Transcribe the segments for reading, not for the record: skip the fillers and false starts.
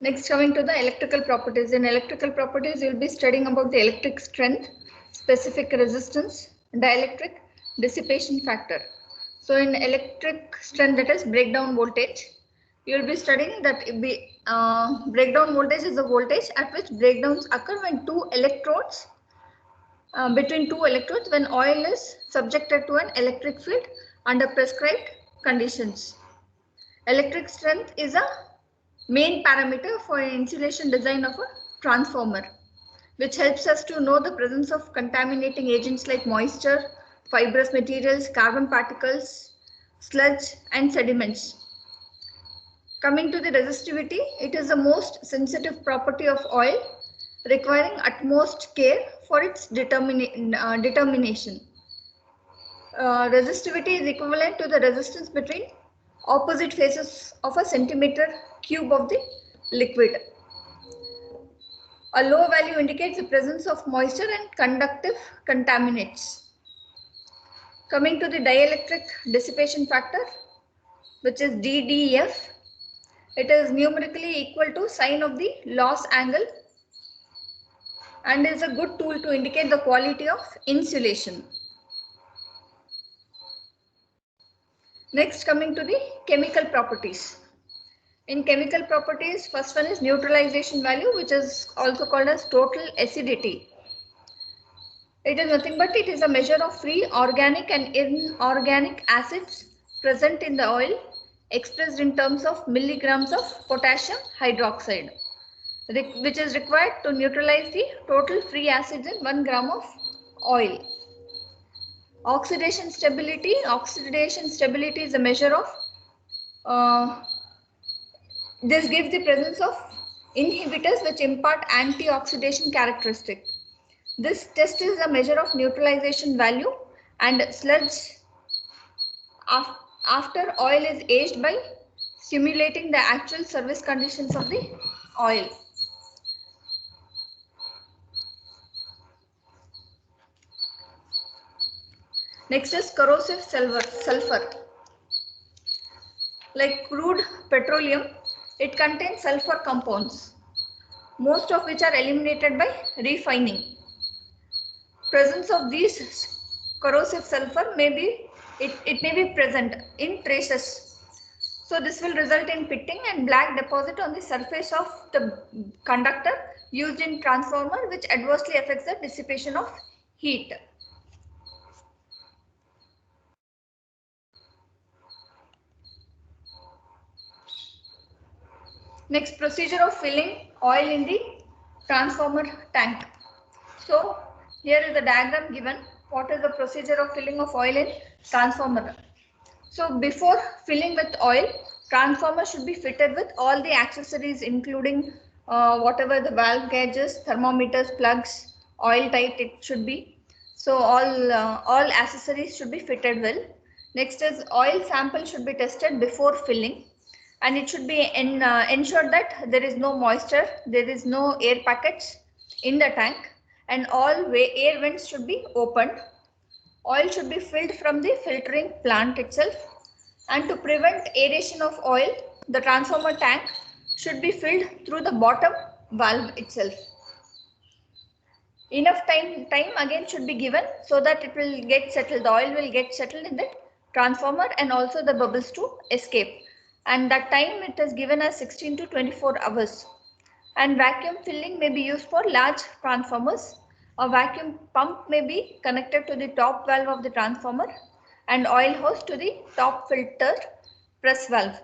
Next, coming to the electrical properties. In electrical properties, you'll be studying about the electric strength, specific resistance, dielectric, dissipation factor. So in electric strength, that is breakdown voltage, you'll be studying that breakdown voltage is the voltage at which breakdowns occur when between two electrodes when oil is subjected to an electric field under prescribed conditions. Electric strength is a main parameter for insulation design of a transformer, which helps us to know the presence of contaminating agents like moisture, fibrous materials, carbon particles, sludge and sediments. Coming to the resistivity, it is the most sensitive property of oil, requiring utmost care for its determination. Resistivity is equivalent to the resistance between opposite faces of a centimeter cube of the liquid. A low value indicates the presence of moisture and conductive contaminants. Coming to the dielectric dissipation factor, which is DDF, it is numerically equal to sine of the loss angle and is a good tool to indicate the quality of insulation. Next, coming to the chemical properties. In chemical properties, first one is neutralization value, which is also called as total acidity. It is nothing but it is a measure of free organic and inorganic acids present in the oil, expressed in terms of milligrams of potassium hydroxide, which is required to neutralize the total free acids in 1 gram of oil. Oxidation stability. Oxidation stability is a measure of this gives the presence of inhibitors which impart antioxidation characteristic. This test is a measure of neutralization value and sludge after oil is aged by simulating the actual service conditions of the oil. Next is corrosive sulfur. Like crude petroleum, it contains sulfur compounds, most of which are eliminated by refining. Presence of these corrosive sulfur may be present in traces. So this will result in pitting and black deposit on the surface of the conductor used in transformer, which adversely affects the dissipation of heat. Next, procedure of filling oil in the transformer tank. So here is the diagram given. What is the procedure of filling of oil in transformer? So before filling with oil, transformer should be fitted with all the accessories, including whatever the valve gauges, thermometers, plugs, oil tight it should be. So all accessories should be fitted well. Next is oil sample should be tested before filling, and it should be ensured that there is no moisture, there is no air packets in the tank, and all air vents should be opened. Oil should be filled from the filtering plant itself, and to prevent aeration of oil, the transformer tank should be filled through the bottom valve itself. Enough time again should be given so that it will get settled, the oil will get settled in the transformer and also the bubbles to escape. And that time it is given as 16 to 24 hours. And vacuum filling may be used for large transformers. A vacuum pump may be connected to the top valve of the transformer and oil hose to the top filter press valve.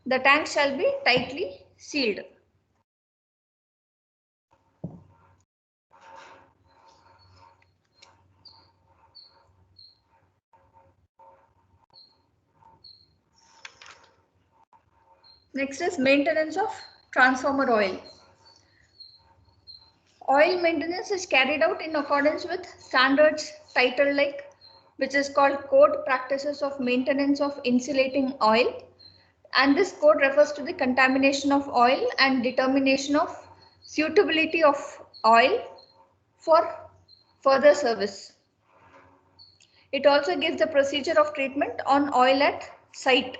The tank shall be tightly sealed. Next is maintenance of transformer oil. Oil maintenance is carried out in accordance with standards titled like, which is called Code Practices of Maintenance of Insulating Oil, and this code refers to the contamination of oil and determination of suitability of oil for further service. It also gives the procedure of treatment on oil at site.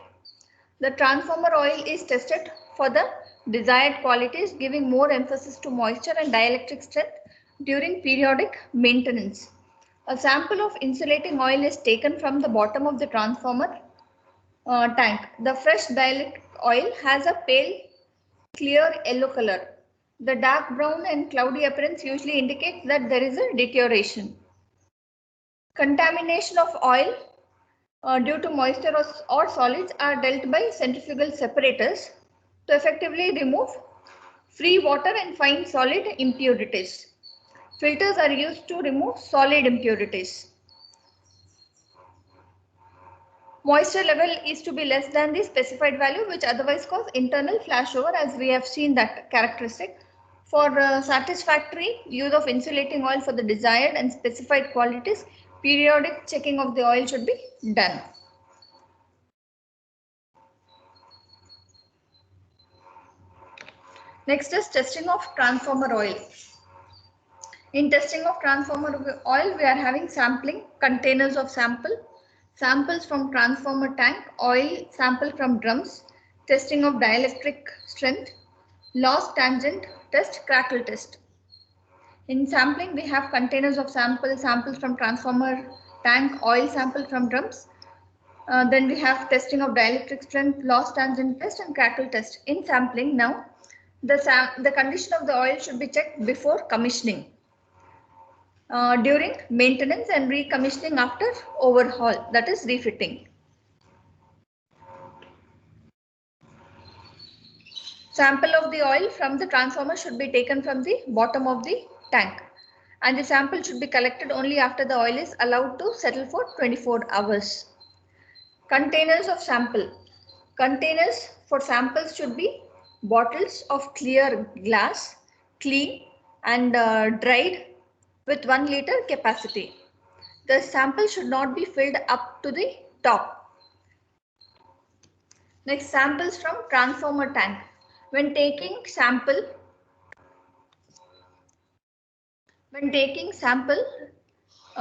The transformer oil is tested for the desired qualities, giving more emphasis to moisture and dielectric strength during periodic maintenance. A sample of insulating oil is taken from the bottom of the transformer tank. The fresh dielectric oil has a pale, clear yellow color. The dark brown and cloudy appearance usually indicates that there is a deterioration. Contamination of oil due to moisture or solids are dealt by centrifugal separators to effectively remove free water and fine solid impurities. Filters are used to remove solid impurities. Moisture level is to be less than the specified value, which otherwise cause internal flashover, as we have seen that characteristic. For satisfactory use of insulating oil for the desired and specified qualities, periodic checking of the oil should be done. Next is testing of transformer oil. In testing of transformer oil, we are having sampling, containers of sample, samples from transformer tank, oil sample from drums, testing of dielectric strength, loss tangent test, crackle test. In sampling, we have containers of samples from transformer tank, oil sample from drums. Then we have testing of dielectric strength, loss tangent test, and crackle test. In sampling, now the condition of the oil should be checked before commissioning, during maintenance, and recommissioning after overhaul, that is refitting. Sample of the oil from the transformer should be taken from the bottom of the tank, and the sample should be collected only after the oil is allowed to settle for 24 hours. Containers of sample. Containers for samples should be bottles of clear glass, clean and dried, with 1 liter capacity. The sample should not be filled up to the top. Next, samples from transformer tank. When taking sample,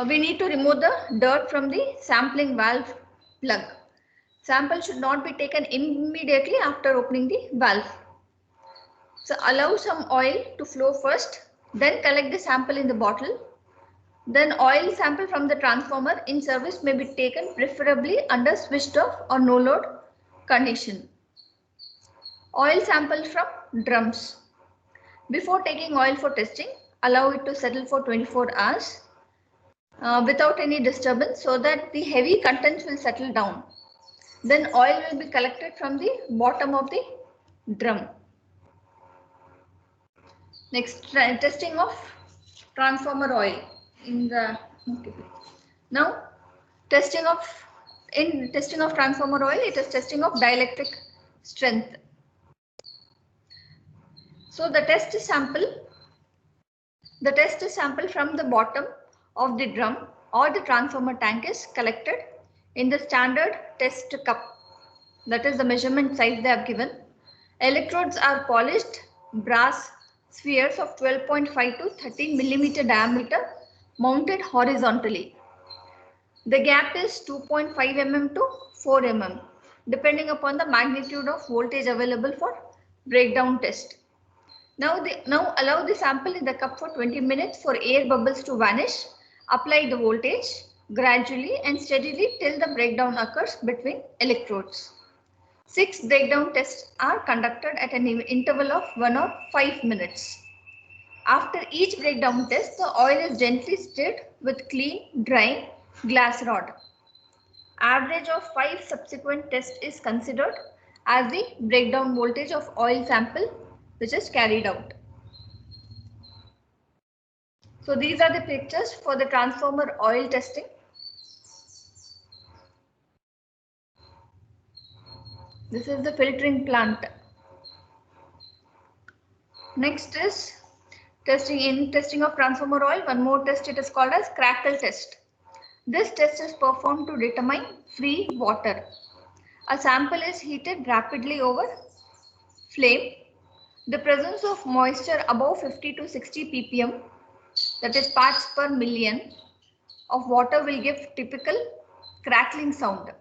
we need to remove the dirt from the sampling valve plug. Sample should not be taken immediately after opening the valve. So allow some oil to flow first, then collect the sample in the bottle. Then oil sample from the transformer in service may be taken preferably under switched off or no load condition. Oil sample from drums. Before taking oil for testing, allow it to settle for 24 hours without any disturbance, so that the heavy contents will settle down. Then oil will be collected from the bottom of the drum. Next, testing of transformer oil. Now, testing of transformer oil, it is testing of dielectric strength. So the test sample from the bottom of the drum or the transformer tank is collected in the standard test cup. That is the measurement size they have given. Electrodes are polished brass spheres of 12.5 to 13 millimeter diameter, mounted horizontally. The gap is 2.5 mm to 4 mm, depending upon the magnitude of voltage available for breakdown test. Now allow the sample in the cup for 20 minutes for air bubbles to vanish. Apply the voltage gradually and steadily till the breakdown occurs between electrodes. 6 breakdown tests are conducted at an interval of 1 or 5 minutes. After each breakdown test, the oil is gently stirred with clean, dry glass rod. Average of 5 subsequent tests is considered as the breakdown voltage of oil sample which is carried out. So these are the pictures for the transformer oil testing. This is the filtering plant. Next is testing of transformer oil. One more test, it is called as crackle test. This test is performed to determine free water. A sample is heated rapidly over flame. The presence of moisture above 50 to 60 ppm, that is parts per million, of water will give typical crackling sound.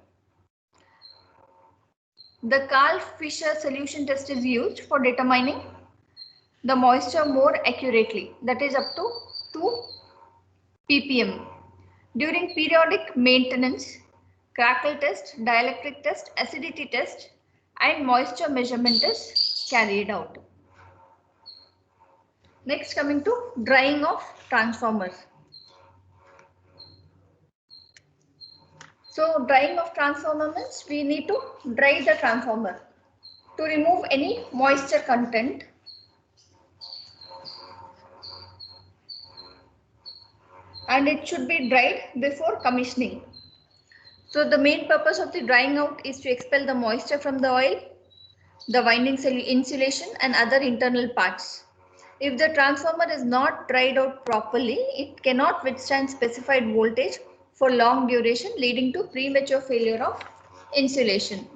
The Karl-Fischer solution test is used for determining the moisture more accurately, that is up to 2 ppm. During periodic maintenance, crackle test, dielectric test, acidity test and moisture measurement is carried out. Next, coming to drying of transformers. So drying of transformer means we need to dry the transformer to remove any moisture content. And it should be dried before commissioning. So the main purpose of the drying out is to expel the moisture from the oil, the winding insulation and other internal parts. If the transformer is not dried out properly, it cannot withstand specified voltage for long duration, leading to premature failure of insulation.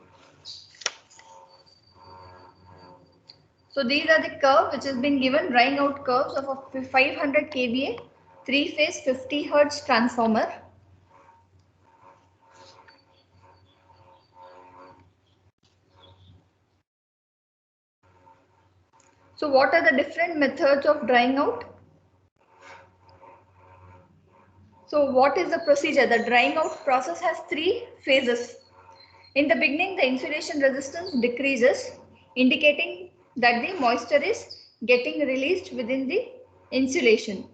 So these are the curve which has been given, drying out curves of a 500 kVA 3-phase 50 Hz transformer. So what are the different methods of drying out? So what is the procedure? The drying out process has 3 phases. In the beginning, the insulation resistance decreases, indicating that the moisture is getting released within the insulation.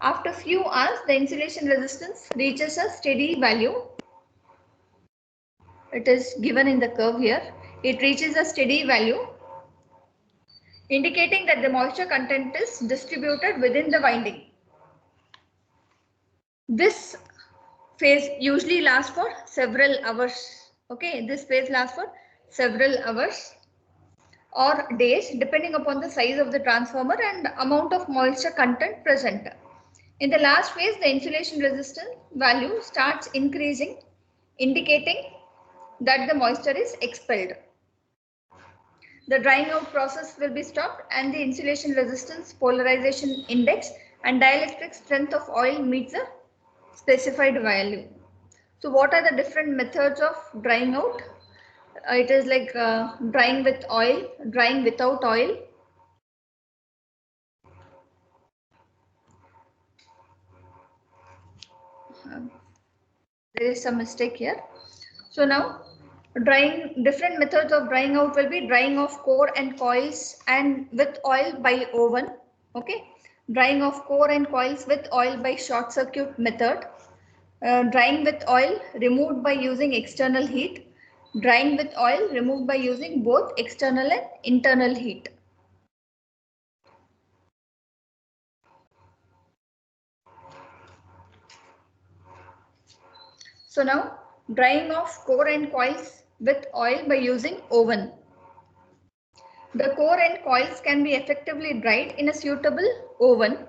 After few hours, the insulation resistance reaches a steady value. It is given in the curve here. It reaches a steady value, indicating that the moisture content is distributed within the winding. This phase usually lasts for several hours. Okay, this phase lasts for several hours or days depending upon the size of the transformer and amount of moisture content present. In the last phase, the insulation resistance value starts increasing, indicating that the moisture is expelled. The drying out process will be stopped and the insulation resistance, polarization index and dielectric strength of oil meets the specified value. So what are the different methods of drying out? It is like drying with oil, drying without oil. There is some mistake here. So now different methods of drying out will be drying of core and coils and with oil by oven. Okay, drying of core and coils with oil by short circuit method. Drying with oil removed by using external heat. Drying with oil removed by using both external and internal heat. So now drying of core and coils with oil by using oven. The core and coils can be effectively dried in a suitable oven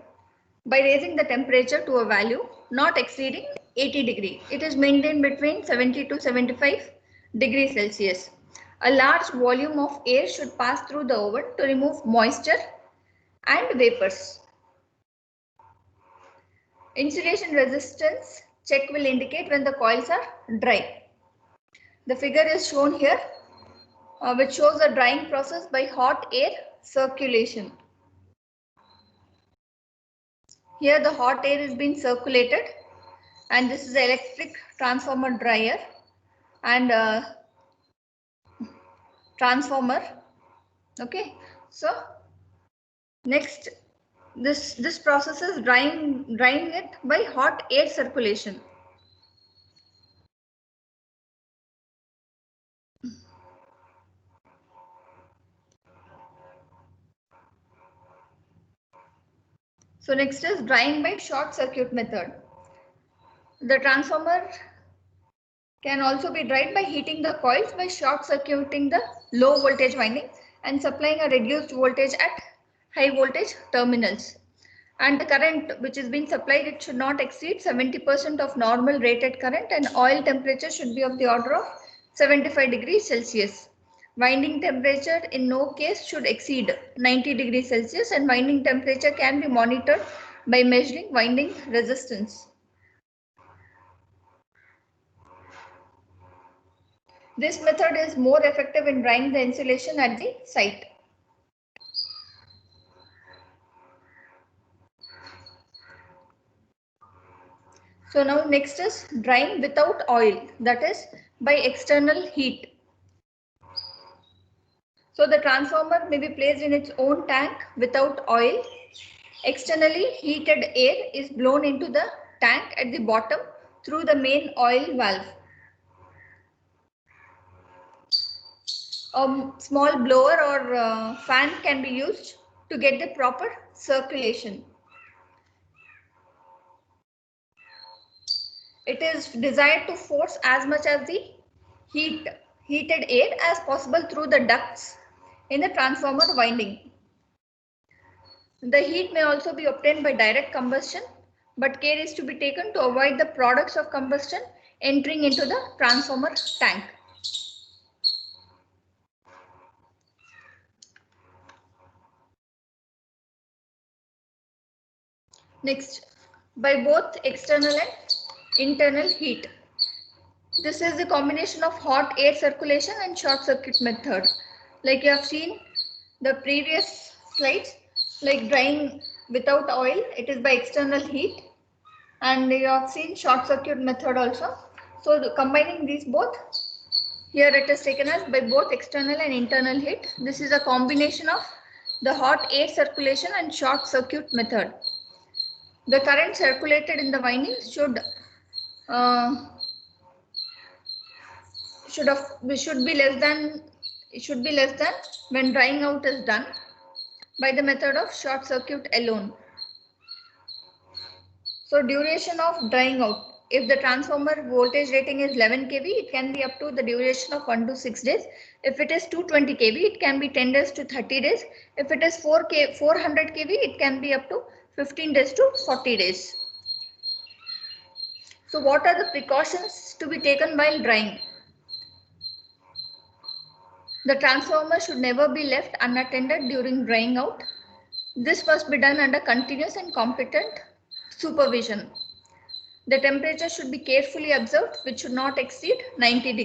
by raising the temperature to a value not exceeding 80 degrees. It is maintained between 70 to 75 degrees Celsius. A large volume of air should pass through the oven to remove moisture and vapors. Insulation resistance check will indicate when the coils are dry. The figure is shown here, which shows the drying process by hot air circulation. Here the hot air is being circulated and this is the electric transformer dryer and transformer. Okay, so next this process is drying it by hot air circulation. So next is drying by short circuit method. The transformer can also be dried by heating the coils by short circuiting the low voltage winding and supplying a reduced voltage at high voltage terminals. And the current which is being supplied, it should not exceed 70% of normal rated current and oil temperature should be of the order of 75 degrees Celsius. Winding temperature in no case should exceed 90 degrees Celsius and winding temperature can be monitored by measuring winding resistance. This method is more effective in drying the insulation at the site. So now next is drying without oil, that is by external heat. So the transformer may be placed in its own tank without oil. Externally heated air is blown into the tank at the bottom through the main oil valve. A small blower or fan can be used to get the proper circulation. It is desired to force as much as the heated air as possible through the ducts in the transformer winding. The heat may also be obtained by direct combustion, but care is to be taken to avoid the products of combustion entering into the transformer tank. Next, by both external and internal heat. This is the combination of hot air circulation and short circuit method. Like you have seen the previous slides, like drying without oil, it is by external heat, and you have seen short circuit method also. So combining these both, here it is taken as by both external and internal heat. This is a combination of the hot air circulation and short circuit method. The current circulated in the winding should be less than when drying out is done by the method of short circuit alone. So duration of drying out. If the transformer voltage rating is 11 kV, it can be up to the duration of 1 to 6 days. If it is 220 kV, it can be 10 days to 30 days. If it is 400 kV, it can be up to 15 days to 40 days. So what are the precautions to be taken while drying? The transformer should never be left unattended during drying out. This must be done under continuous and competent supervision. The temperature should be carefully observed, which should not exceed 90 degrees.